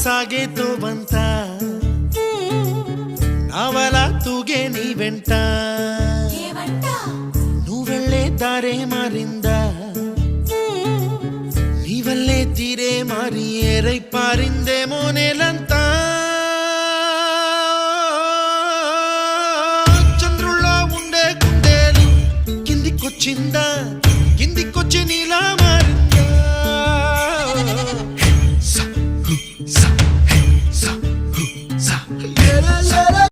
సాగేతో బంత నావలా తూగే నీ వెంట నువ్వెళ్ళే దారే మారిందా నీ వల్లే తీరే మారి ఏరై పారిందేమో నేలంతా చంద్రుల్లో ఉండే గుండెలు కిందికొచ్చిందా